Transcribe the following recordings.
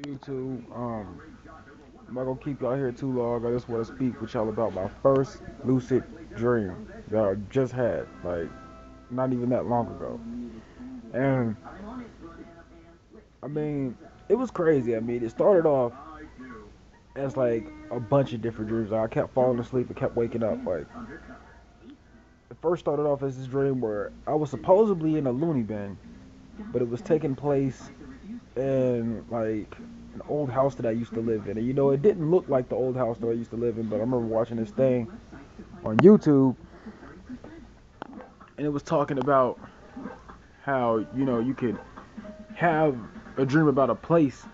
YouTube. I'm not gonna keep y'all here too long. I just want to speak with y'all about my first lucid dream that I just had, like not even that long ago. And I mean, it was crazy. I mean, it started off as like a bunch of different dreams. Like, I kept falling asleep and kept waking up. Like it first started off as this dream where I was supposedly in a loony bin, but it was taking place in like an old house that I used to live in. And it didn't look like the old house that I used to live in, but I remember watching this thing on YouTube, and it was talking about how, you could have a dream about a place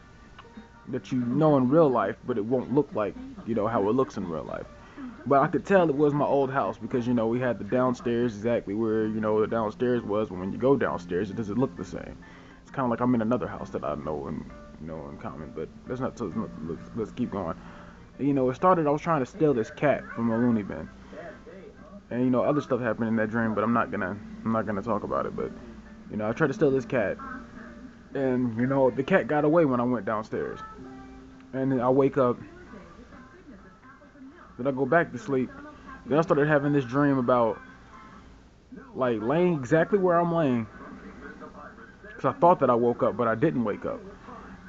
that you know in real life, but it won't look like, how it looks in real life. But I could tell it was my old house because, we had the downstairs exactly where, the downstairs was. When you go downstairs, it doesn't look the same. It's kind of like I'm in another house that I know and in common. But that's not. Let's keep going. It started. I was trying to steal this cat from a loony bin, and other stuff happened in that dream. But I'm not gonna talk about it. But I tried to steal this cat, and the cat got away when I went downstairs. And then I wake up. Then I go back to sleep. Then I started having this dream about like laying exactly where I'm laying. Because I thought that I woke up, but I didn't wake up.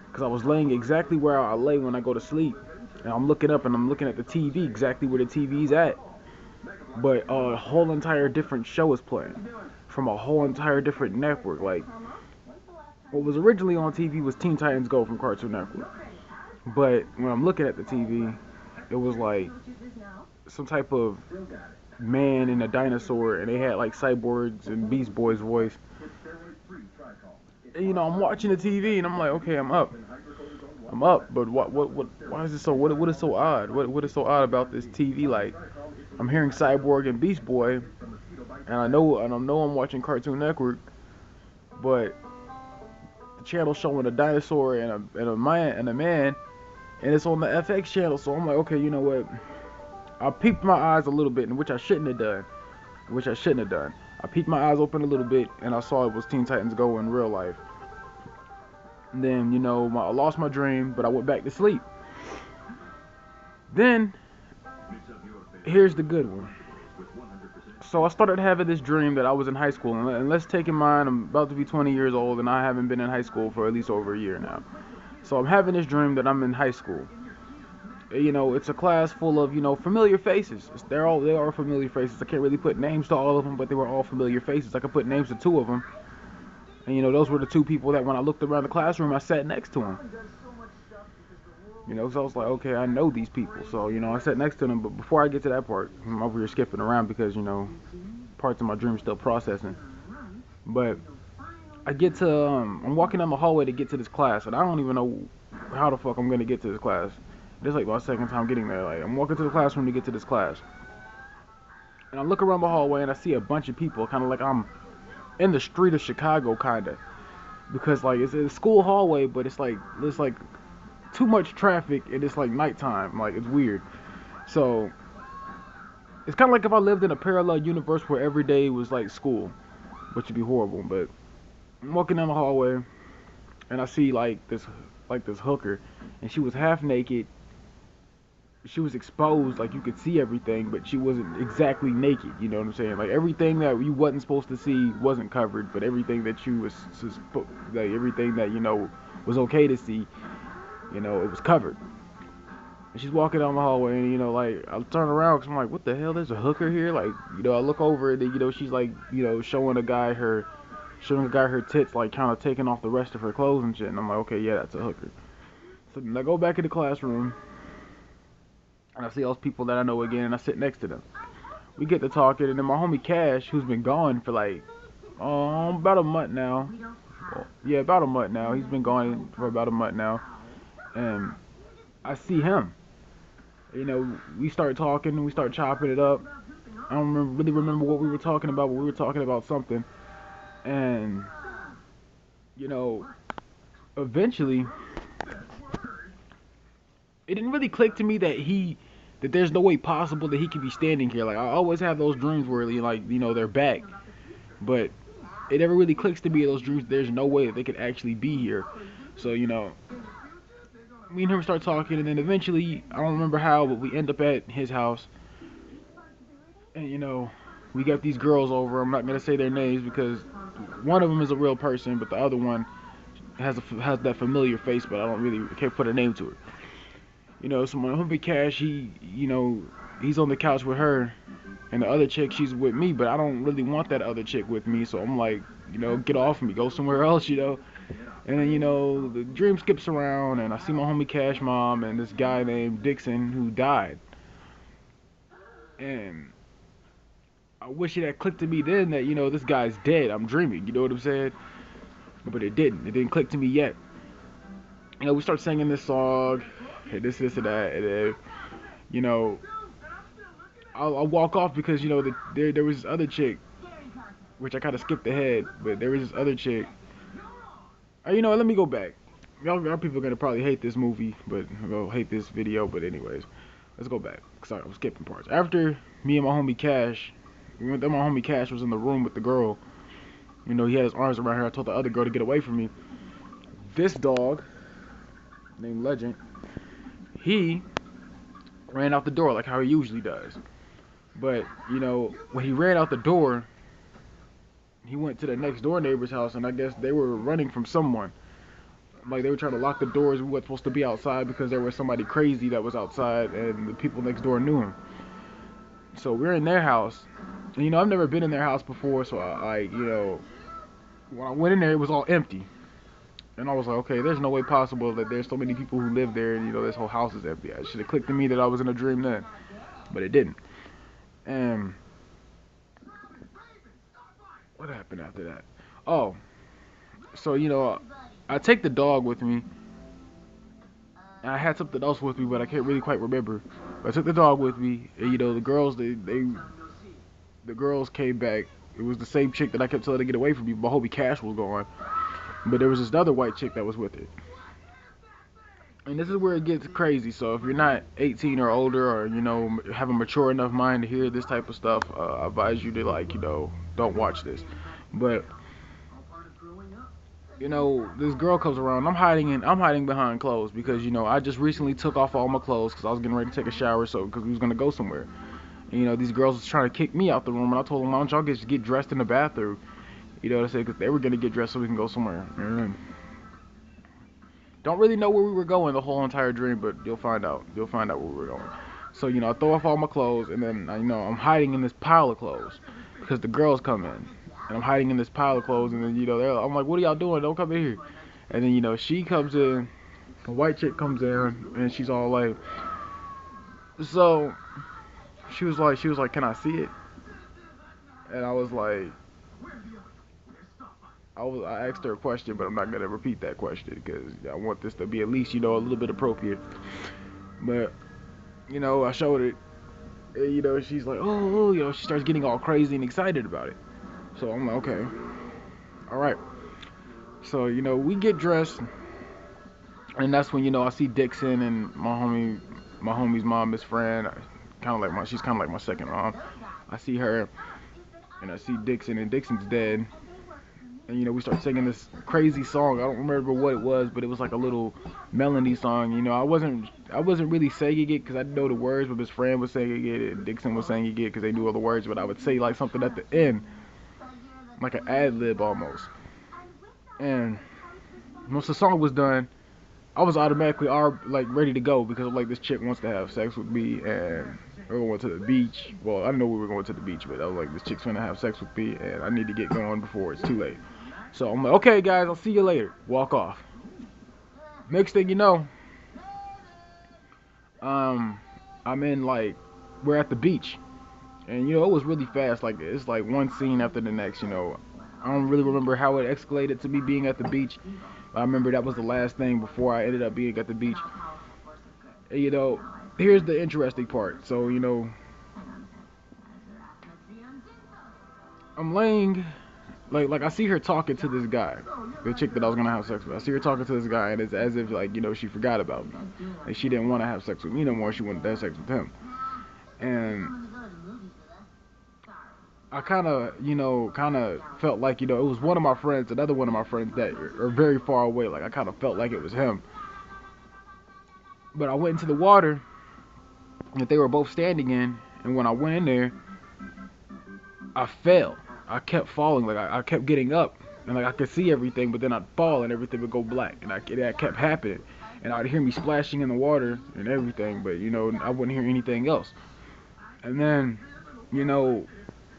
Because I was laying exactly where I lay when I go to sleep. And I'm looking up and I'm looking at the TV, exactly where the TV's at. But a whole entire different show is playing. From a whole entire different network. Like, what was originally on TV was Teen Titans Go from Cartoon Network. But when I'm looking at the TV, it was like some type of man and a dinosaur, and they had like cyborgs and Beast Boy's voice. And, I'm watching the TV, and I'm like, okay, I'm up, but why is it so? What is so odd? What is so odd about this TV? Like, I'm hearing Cyborg and Beast Boy, and I know I'm watching Cartoon Network, but the channel showing a dinosaur and a man, and it's on the FX channel. So I'm like, okay, you know what? I peeked my eyes a little bit, which I shouldn't have done. I peeked my eyes open a little bit, and I saw it was Teen Titans Go in real life. And then, I lost my dream, but I went back to sleep. Then, here's the good one. So I started having this dream that I was in high school, and let's take in mind I'm about to be 20 years old, and I haven't been in high school for at least over a year now. So I'm having this dream that I'm in high school. It's a class full of, familiar faces. They are familiar faces. I can't really put names to all of them, but they were all familiar faces. I could put names to two of them. And, those were the two people that when I looked around the classroom, I sat next to them. So I was like, okay, I know these people. So, I sat next to them. But before I get to that part, I'm over here skipping around because, parts of my dream still processing. But I get to, I'm walking down the hallway to get to this class. And I don't even know how the fuck I'm going to get to this class. This is like my second time getting there. Like, I'm walking to the classroom to get to this class. And I look around the hallway and I see a bunch of people, kind of like I'm in the street of Chicago, kind of. Because, like, it's a school hallway, but it's like, there's like too much traffic and it's like nighttime. Like, it's weird. So, it's kind of like if I lived in a parallel universe where every day was like school, which would be horrible. But I'm walking down the hallway and I see like this hooker, and she was half naked. She was exposed, like you could see everything, but she wasn't exactly naked. You know what I'm saying? Like everything that you wasn't supposed to see wasn't covered, but everything that you was like everything that was okay to see, it was covered. And she's walking down the hallway, and like I turn around because I'm like, what the hell? There's a hooker here. Like I look over and then, she's like showing a guy her tits, like kind of taking off the rest of her clothes and shit. And I'm like, okay, yeah, that's a hooker. So then I go back in the classroom. And I see all those people that I know again, and I sit next to them. We get to talking, and then my homie Cash, who's been gone for like, about a month now. Yeah, about a month now. He's been gone for about a month now. And I see him. We start talking, and we start chopping it up. I don't really remember what we were talking about, but we were talking about something. And, eventually, it didn't really click to me that there's no way possible that he could be standing here. Like, I always have those dreams where, like, they're back. But it never really clicks to me in those dreams there's no way that they could actually be here. So, me and him start talking, and then eventually, I don't remember how, but we end up at his house, and we got these girls over. I'm not gonna say their names because one of them is a real person, but the other one has that familiar face, but I don't really can't put a name to it. So my homie Cash, he's on the couch with her, and the other chick, she's with me, but I don't really want that other chick with me, so I'm like, get off me, go somewhere else. And then, the dream skips around, and I see my homie Cash mom and this guy named Dixon who died. And I wish it had clicked to me then that, this guy's dead. I'm dreaming, you know what I'm saying? But it didn't. It didn't click to me yet. We start singing this song, and this, and that, and then, you know, I'll walk off because, there was this other chick, which I kind of skipped ahead, but there was this other chick. Let me go back. Y'all people are gonna probably hate this movie, but they'll hate this video. But anyways, let's go back. Sorry, I'm skipping parts. After me and my homie Cash, my homie Cash was in the room with the girl. He had his arms around her. I told the other girl to get away from me. This dog, named Legend, he ran out the door like how he usually does. But when he ran out the door, he went to the next door neighbor's house, and I guess they were running from someone. Like, they were trying to lock the doors. We weren't supposed to be outside because there was somebody crazy that was outside, and the people next door knew him. So we're in their house. And, I've never been in their house before, so when I went in there, it was all empty. And I was like, okay, there's no way possible that there's so many people who live there, and, this whole house is empty. It should have clicked to me that I was in a dream then, but it didn't. And what happened after that? Oh, so, I take the dog with me. And I had something else with me, but I can't really quite remember. But I took the dog with me, and, the girls, the girls came back. It was the same chick that I kept telling to get away from me. My homie Cash was gone. But there was this other white chick that was with it. And this is where it gets crazy. So if you're not 18 or older, or, have a mature enough mind to hear this type of stuff, I advise you to, don't watch this. But this girl comes around. I'm hiding behind clothes because I just recently took off all my clothes because I was getting ready to take a shower, because we was gonna go somewhere. And, these girls was trying to kick me out the room, and I told them, why don't y'all get dressed in the bathroom? To say, because they were gonna get dressed so we can go somewhere. Don't really know where we were going the whole entire dream, but you'll find out. You'll find out where we were going. So I throw off all my clothes, and then I'm hiding in this pile of clothes because the girls come in. And I'm hiding in this pile of clothes, and then, I'm like, what are y'all doing? Don't come in here. And then, she comes in, a white chick comes in, and she's all like, so, she was like, can I see it? And I was like, I asked her a question, but I'm not going to repeat that question, because I want this to be at least, a little bit appropriate. But, I showed it, and, she's like, oh, she starts getting all crazy and excited about it. So I'm like, okay, all right. So, we get dressed, and that's when, I see Dixon and my homie's mom, Miss Fran, she's kind of like my second mom. I see her, and I see Dixon, and Dixon's dead. And, we start singing this crazy song. I don't remember what it was, but it was like a little melody song. I wasn't really singing it because I didn't know the words, but Miss Fran was singing it, and Dixon was singing it because they knew all the words, but I would say like something at the end, like an ad-lib almost. And once the song was done, I was automatically ready to go because this chick wants to have sex with me, and we're going to the beach. Well, I didn't know we were going to the beach, but I was like, this chick's gonna have sex with me, and I need to get going before it's too late. So I'm like, okay, guys, I'll see you later. Walk off. Next thing you know, I'm in we're at the beach, and it was really fast. It's one scene after the next. I don't really remember how it escalated to me being at the beach. I remember that was the last thing before I ended up being at the beach. And, here's the interesting part. So, I'm laying, I see her talking to this guy, the chick that I was gonna have sex with. I see her talking to this guy, and it's as if she forgot about me. She didn't want to have sex with me no more. She wanted to have sex with him. And I kind of felt like, it was one of my friends, another one of my friends that are very far away. I kind of felt like it was him. But I went into the water that they were both standing in, and when I went in there, I fell. I kept falling, like I kept getting up, and like I could see everything, but then I'd fall and everything would go black, and that kept happening, and I'd hear me splashing in the water and everything, but you know I wouldn't hear anything else. And then, you know,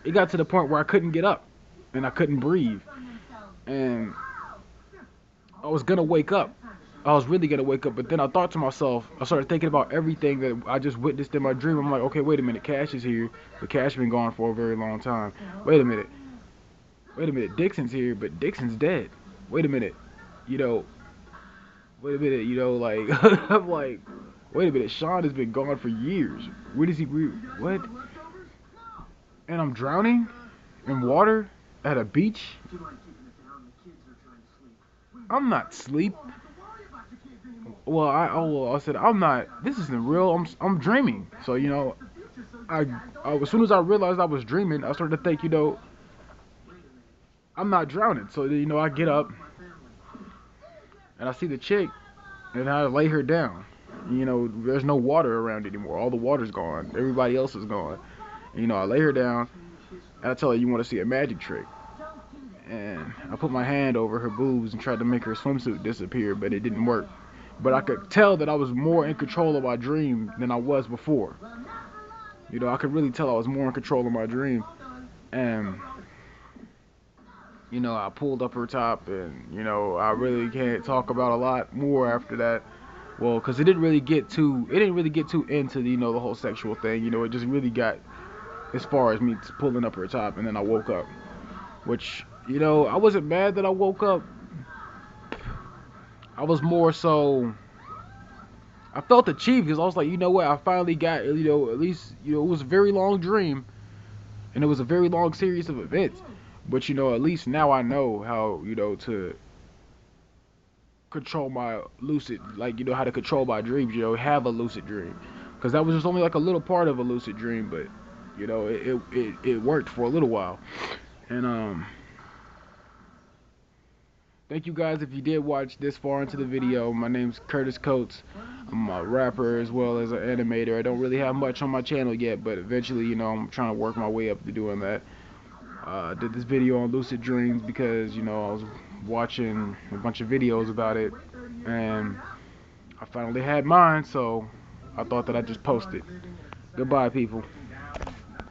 it got to the point where I couldn't get up, and I couldn't breathe, and I was gonna wake up. I was really gonna wake up, but then I thought to myself, I started thinking about everything that I just witnessed in my dream. I'm like, okay, wait a minute, Cash is here, but Cash been gone for a very long time. Wait a minute, wait a minute, Dixon's here, but Dixon's dead. Wait a minute, you know, wait a minute, you know, like I'm like, wait a minute, Sean has been gone for years. Where does he? What? And I'm drowning in water at a beach. I'm not asleep. Well, I said I'm not. This isn't real. I'm dreaming. So you know, as soon as I realized I was dreaming, I started to think, you know, I'm not drowning. So you know, I get up and I see the chick, and I lay her down. You know, there's no water around anymore. All the water's gone. Everybody else is gone. And, you know, I lay her down, and I tell her, you want to see a magic trick? And I put my hand over her boobs and tried to make her swimsuit disappear, but it didn't work. But I could tell that I was more in control of my dream than I was before. You know, I could really tell I was more in control of my dream. And, you know, I pulled up her top, and, you know, I really can't talk about a lot more after that. Well, because it didn't really get too into, you know, the whole sexual thing. You know, it just really got as far as me pulling up her top, and then I woke up. Which, you know, I wasn't mad that I woke up. I was more so, I felt achieved because I was like, you know what, I finally got, you know, at least, you know, it was a very long dream, and it was a very long series of events, but, you know, at least now I know how, you know, to control my lucid, like, you know, how to control my dreams, you know, have a lucid dream, because that was just only like a little part of a lucid dream, but, you know, it worked for a little while, and, thank you guys if you did watch this far into the video. My name's Curtis Coates. I'm a rapper as well as an animator. I don't really have much on my channel yet, but eventually, you know, I'm trying to work my way up to doing that. I did this video on lucid dreams because, you know, I was watching a bunch of videos about it, and I finally had mine, so I thought that I'd just post it. Goodbye, people.